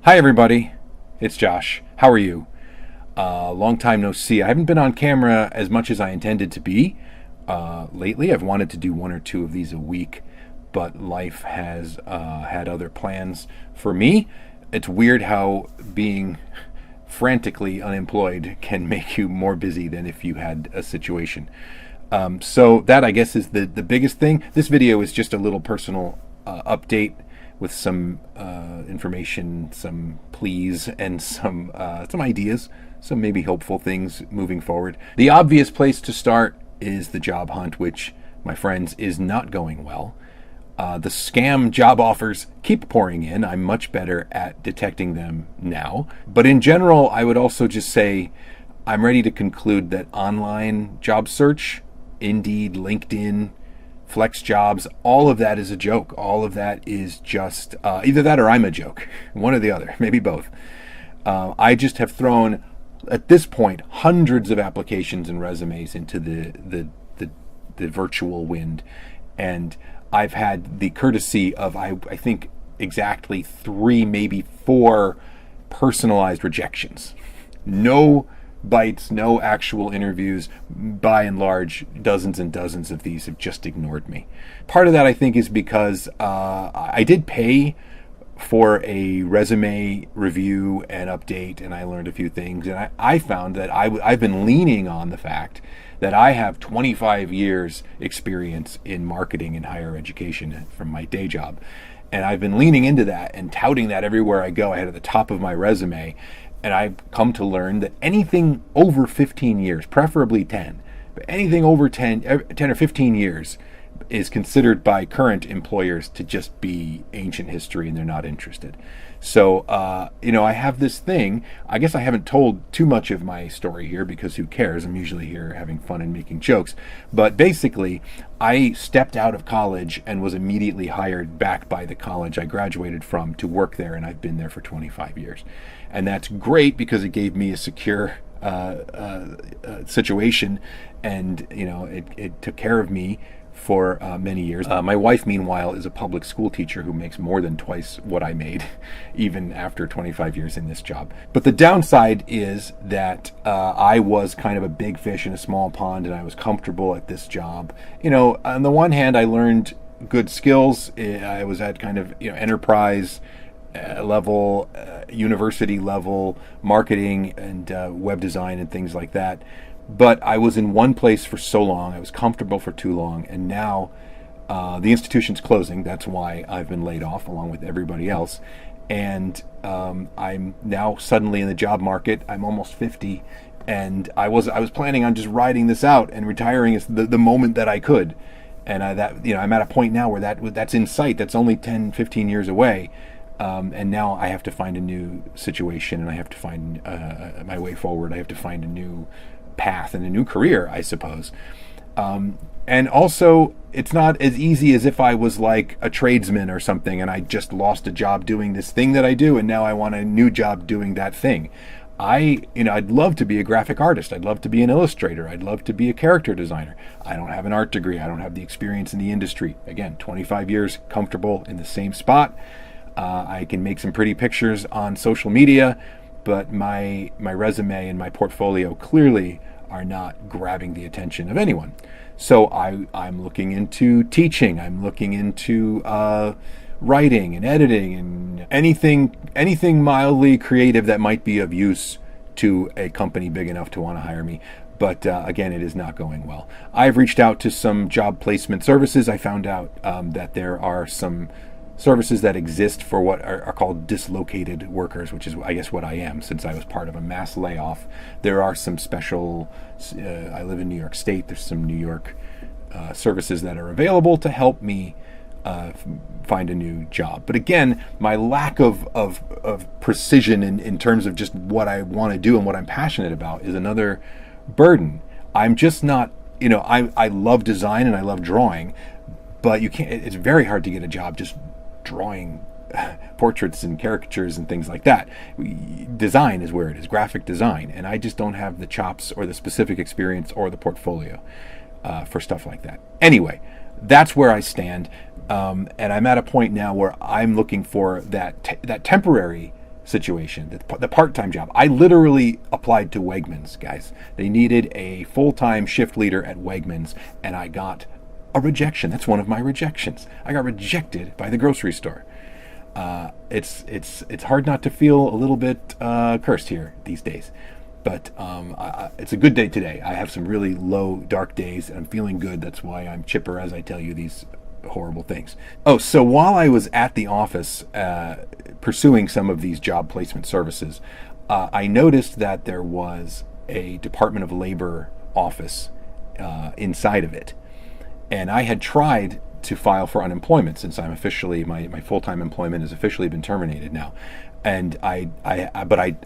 Hi, everybody. It's Josh. How are you? Long time no see. I haven't been on camera as much as I intended to be lately. I've wanted to do one or two of these a week, but life has had other plans for me. It's weird how being frantically unemployed can make you more busy than if you had a situation. So that, I guess, is the biggest thing. This video is just a little personal update with some information, some pleas, and some ideas, some maybe hopeful things moving forward. The obvious place to start is the job hunt, which, my friends, is not going well. The scam job offers keep pouring in. I'm much better at detecting them now. But in general, I would also just say I'm ready to conclude that online job search, Indeed, LinkedIn, Flex Jobs, all of that is a joke. All of that is just either that or I'm a joke. One or the other, maybe both. I just have thrown, at this point, hundreds of applications and resumes into the virtual wind. And I've had the courtesy of, I think, exactly 3, maybe 4 personalized rejections. No bites, no actual interviews. By and large, dozens and dozens of these have just ignored me. Part of that, I think, is because I did pay for a resume review and update, and I learned a few things. And I found that I've been leaning on the fact that I have 25 years experience in marketing and higher education from my day job. And I've been leaning into that and touting that everywhere I go. I had at the top of my resume. And I've come to learn that anything over 15 years, preferably 10, but anything over 10 or 15 years is considered by current employers to just be ancient history, and they're not interested. So, I have this thing. I guess I haven't told too much of my story here because who cares? I'm usually here having fun and making jokes. But basically, I stepped out of college and was immediately hired back by the college I graduated from to work there, and I've been there for 25 years. And that's great because it gave me a secure situation, and it took care of me for many years. My wife, meanwhile, is a public school teacher who makes more than twice what I made, even after 25 years in this job. But the downside is that I was kind of a big fish in a small pond, and I was comfortable at this job. On the one hand, I learned good skills. I was at kind of enterprise level, university level marketing and web design and things like that. But I was in one place for so long, I was comfortable for too long, and now the institution's closing. That's why I've been laid off along with everybody else. And I'm now suddenly in the job market. I'm almost 50, and I was planning on just riding this out and retiring as the moment that I could. And I'm at a point now where that's in sight. That's only 10, 15 years away. And now I have to find a new situation, and I have to find my way forward. I have to find a new path and a new career, I suppose. And also, it's not as easy as if I was like a tradesman or something and I just lost a job doing this thing that I do, and now I want a new job doing that thing. I'd love to be a graphic artist. I'd love to be an illustrator. I'd love to be a character designer. I don't have an art degree. I don't have the experience in the industry. Again, 25 years, comfortable in the same spot. I can make some pretty pictures on social media, but my resume and my portfolio clearly are not grabbing the attention of anyone. So I'm looking into teaching. I'm looking into writing and editing and anything mildly creative that might be of use to a company big enough to want to hire me. But again, it is not going well. I've reached out to some job placement services. I found out that there are some services that exist for what are called dislocated workers, which is, I guess, what I am, since I was part of a mass layoff. There are some special, I live in New York State, there's some New York services that are available to help me find a new job. But again, my lack of precision in terms of just what I want to do and what I'm passionate about is another burden. I'm just not, I love design and I love drawing, but it's very hard to get a job just drawing portraits and caricatures and things like that. Design is where it is, graphic design, and I just don't have the chops or the specific experience or the portfolio for stuff like that. Anyway, that's where I stand, and I'm at a point now where I'm looking for that temporary situation, the part-time job. I literally applied to Wegmans, guys. They needed a full-time shift leader at Wegmans, and I got a rejection. That's one of my rejections. I got rejected by the grocery store. It's hard not to feel a little bit cursed here these days. But it's a good day today. I have some really low, dark days, and I'm feeling good. That's why I'm chipper as I tell you these horrible things. Oh, so while I was at the office pursuing some of these job placement services, I noticed that there was a Department of Labor office inside of it. And I had tried to file for unemployment since I'm officially, my full-time employment has officially been terminated now. And I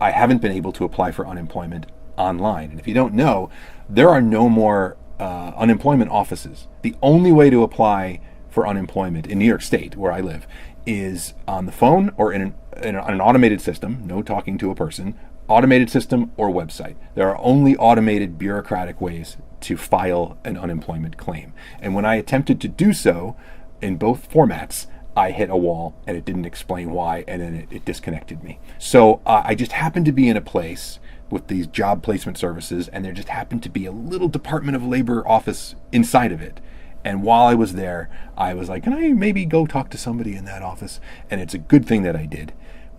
haven't been able to apply for unemployment online. And if you don't know, there are no more unemployment offices. The only way to apply for unemployment in New York State, where I live, is on the phone or in an automated system, no talking to a person, automated system or website. There are only automated bureaucratic ways to file an unemployment claim. And when I attempted to do so in both formats, I hit a wall and it didn't explain why, and then it disconnected me. So I just happened to be in a place with these job placement services, and there just happened to be a little Department of Labor office inside of it. And while I was there, I was like, can I maybe go talk to somebody in that office? And it's a good thing that I did,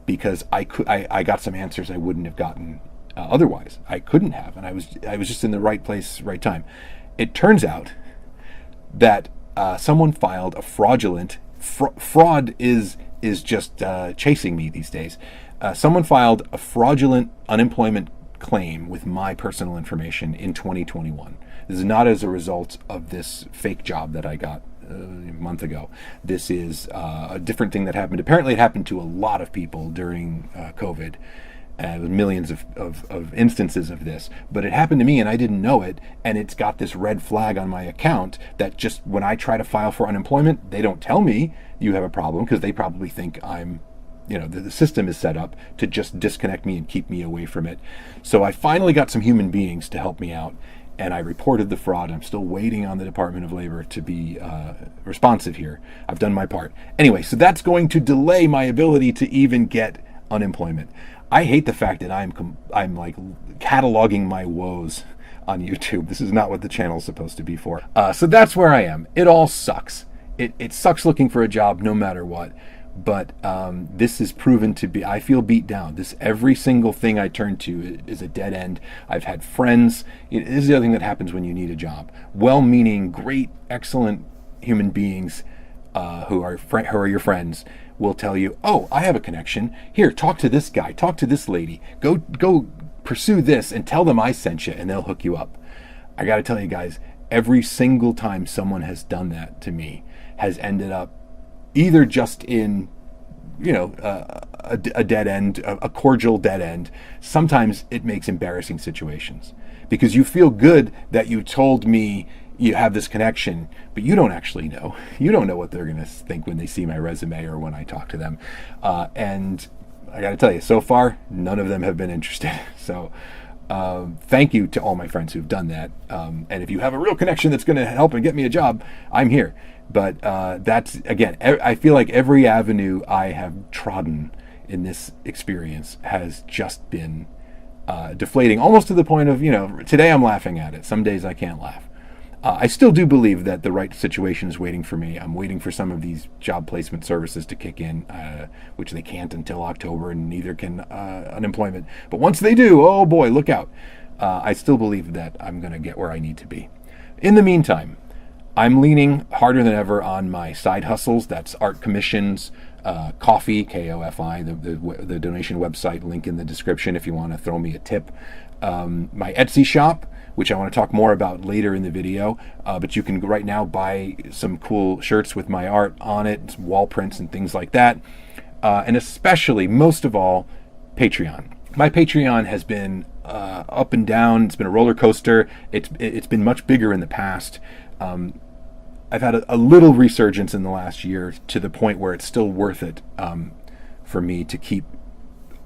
because I got some answers I wouldn't have gotten otherwise. I couldn't have, and I was just in the right place, right time. It turns out that someone filed a fraudulent fraud is just chasing me these days. Someone filed a fraudulent unemployment claim with my personal information in 2021. This is not as a result of this fake job that I got a month ago. This is a different thing that happened. Apparently it happened to a lot of people during COVID. Millions of instances of this, but it happened to me and I didn't know it, and it's got this red flag on my account that just when I try to file for unemployment, they don't tell me you have a problem, because they probably think I'm, the system is set up to just disconnect me and keep me away from it. So I finally got some human beings to help me out, and I reported the fraud. I'm still waiting on the Department of Labor to be responsive here. I've done my part. Anyway, so that's going to delay my ability to even get unemployment. I hate the fact that I'm like cataloging my woes on YouTube. This is not what the channel is supposed to be for. So that's where I am. It all sucks. It sucks looking for a job no matter what. But this is proven to be, I feel beat down. Every single thing I turn to is a dead end. I've had friends. This is the other thing that happens when you need a job. Well-meaning, great, excellent human beings who are your friends will tell you, oh, I have a connection. Here, talk to this guy, talk to this lady. Go pursue this and tell them I sent you, and they'll hook you up. I got to tell you guys, every single time someone has done that to me has ended up either just in, a dead end, a cordial dead end. Sometimes it makes embarrassing situations, because you feel good that you told me you have this connection, but you don't actually know. You don't know what they're going to think when they see my resume or when I talk to them. And I got to tell you, so far, none of them have been interested. So thank you to all my friends who've done that. And if you have a real connection that's going to help and get me a job, I'm here. But that's, again, I feel like every avenue I have trodden in this experience has just been deflating, almost to the point of, today I'm laughing at it. Some days I can't laugh. I still do believe that the right situation is waiting for me. I'm waiting for some of these job placement services to kick in, which they can't until October, and neither can unemployment. But once they do, oh boy, look out. I still believe that I'm going to get where I need to be. In the meantime, I'm leaning harder than ever on my side hustles. That's art commissions, Ko-fi, K-O-F-I, the donation website, link in the description if you want to throw me a tip. My Etsy shop, which I want to talk more about later in the video, but you can right now buy some cool shirts with my art on it, some wall prints and things like that. And especially, most of all, Patreon. My Patreon has been up and down. It's been a roller coaster. It's been much bigger in the past. I've had a little resurgence in the last year, to the point where it's still worth it for me to keep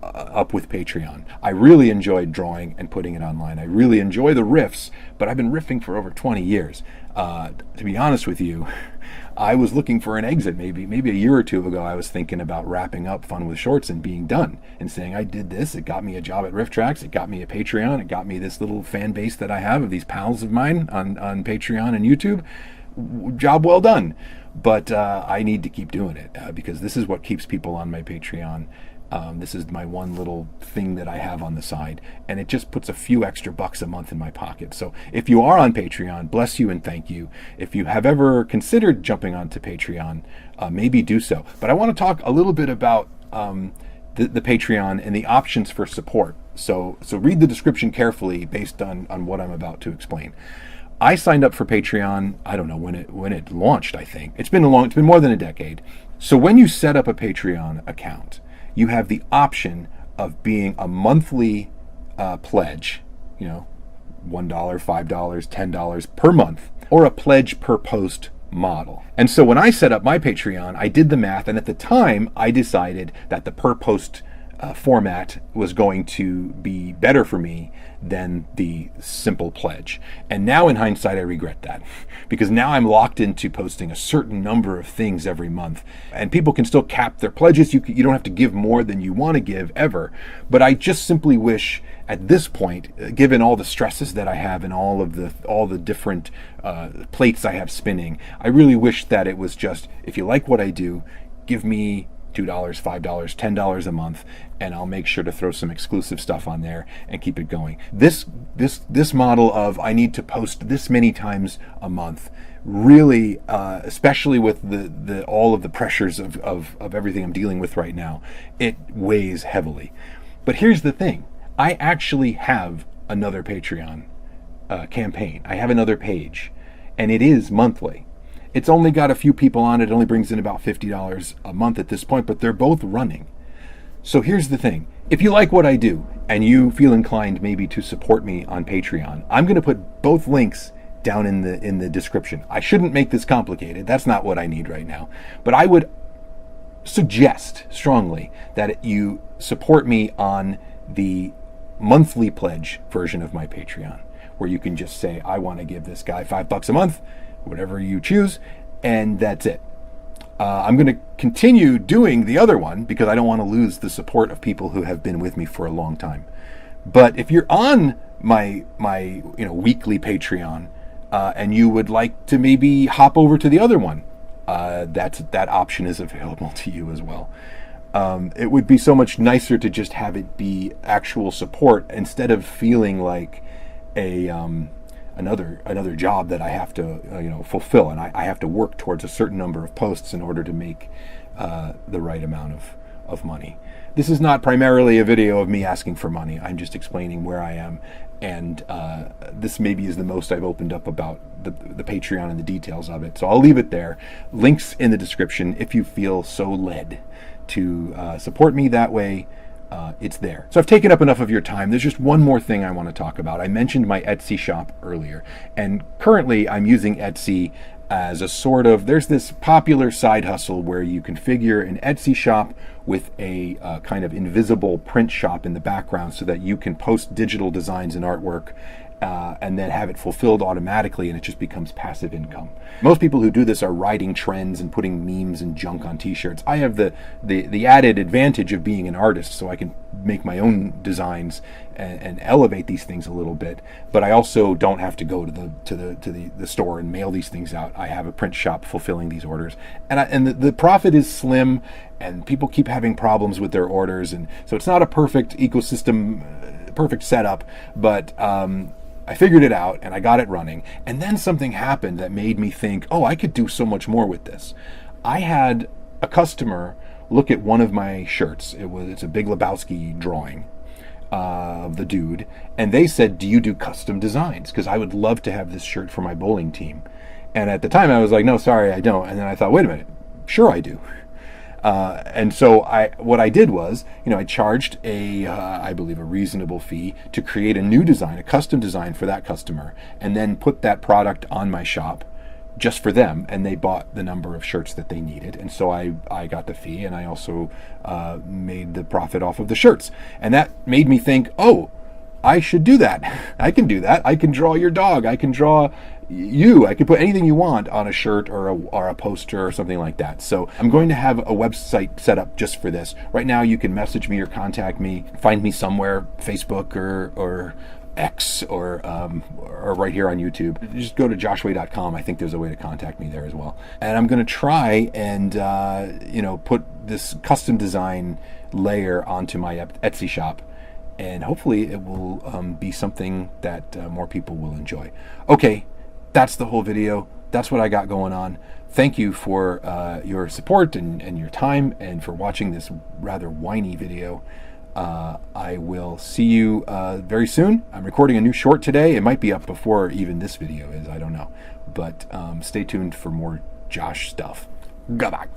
up with Patreon. I really enjoyed drawing and putting it online. I really enjoy the riffs, but I've been riffing for over 20 years. To be honest with you, I was looking for an exit. Maybe a year or two ago, I was thinking about wrapping up Fun with Shorts and being done and saying, I did this. It got me a job at RiffTrax. It got me a Patreon. It got me this little fan base that I have of these pals of mine on Patreon and YouTube. Job well done. But I need to keep doing it because this is what keeps people on my Patreon. This is my one little thing that I have on the side, and it just puts a few extra bucks a month in my pocket. So if you are on Patreon, bless you and thank you. If you have ever considered jumping onto Patreon, maybe do so. But I want to talk a little bit about the Patreon and the options for support. So read the description carefully based on what I'm about to explain. I signed up for Patreon, I don't know when it launched, I think. It's been more than a decade. So when you set up a Patreon account, you have the option of being a monthly pledge, $1, $5, $10 per month, or a pledge per post model. And so when I set up my Patreon, I did the math, and at the time I decided that the per post format was going to be better for me than the simple pledge. And now in hindsight, I regret that because now I'm locked into posting a certain number of things every month, and people can still cap their pledges. You don't have to give more than you want to give ever. But I just simply wish at this point, given all the stresses that I have and all the different plates I have spinning, I really wish that it was just, if you like what I do, give me $2, $5, $10 a month, and I'll make sure to throw some exclusive stuff on there and keep it going. This model of I need to post this many times a month really, especially with the all of the pressures of everything I'm dealing with right now, it weighs heavily. But here's the thing. I actually have another Patreon campaign. I have another page, and it is monthly. It's only got a few people on it. It only brings in about $50 a month at this point, but they're both running. So here's the thing. If you like what I do and you feel inclined maybe to support me on Patreon, I'm going to put both links down in the description. I shouldn't make this complicated. That's not what I need right now. But I would suggest strongly that you support me on the monthly pledge version of my Patreon, where you can just say, I want to give this guy $5 a month, whatever you choose, and that's it. I'm going to continue doing the other one because I don't want to lose the support of people who have been with me for a long time. But if you're on my weekly Patreon and you would like to maybe hop over to the other one, that option is available to you as well. It would be so much nicer to just have it be actual support instead of feeling like another job that I have to fulfill, and I have to work towards a certain number of posts in order to make the right amount of money. This is not primarily a video of me asking for money. I'm just explaining where I am, and this maybe is the most I've opened up about the Patreon and the details of it. So I'll leave it there. Links in the description if you feel so led to support me that way. It's there. So I've taken up enough of your time. There's just one more thing I want to talk about. I mentioned my Etsy shop earlier, and currently I'm using Etsy as a sort of, there's this popular side hustle where you configure an Etsy shop with a kind of invisible print shop in the background so that you can post digital designs and artwork and then have it fulfilled automatically, and it just becomes passive income. Most people who do this are riding trends and putting memes and junk on t-shirts. I have the added advantage of being an artist, so I can make my own designs and elevate these things a little bit, but I also don't have to go to the store and mail these things out. I have a print shop fulfilling these orders, and the profit is slim, and people keep having problems with their orders, and so it's not a perfect ecosystem, perfect setup, but I figured it out and I got it running. And then something happened that made me think, oh, I could do so much more with this. I had a customer look at one of my shirts. It's a Big Lebowski drawing of the dude, and they said, do you do custom designs? Because I would love to have this shirt for my bowling team. And at the time I was like, no, sorry, I don't. And then I thought, wait a minute, sure I do. And so what I did was, I charged I believe a reasonable fee to create a new design, a custom design for that customer, and then put that product on my shop just for them, and they bought the number of shirts that they needed, and so I got the fee, and I also made the profit off of the shirts. And that made me think, oh, I should do that. I can do that. I can draw your dog. I can draw you. I can put anything you want on a shirt or a poster or something like that. So I'm going to have a website set up just for this. Right now you can message me or contact me, find me somewhere, Facebook or X or right here on YouTube. Just go to joshway.com. I think there's a way to contact me there as well. And I'm going to try and put this custom design layer onto my Etsy shop, and hopefully it will be something that more people will enjoy. Okay, that's the whole video. That's what I got going on. Thank you for your support and your time, and for watching this rather whiny video. I will see you very soon. I'm recording a new short today. It might be up before even this video is, I don't know. But stay tuned for more Josh stuff. Goodbye.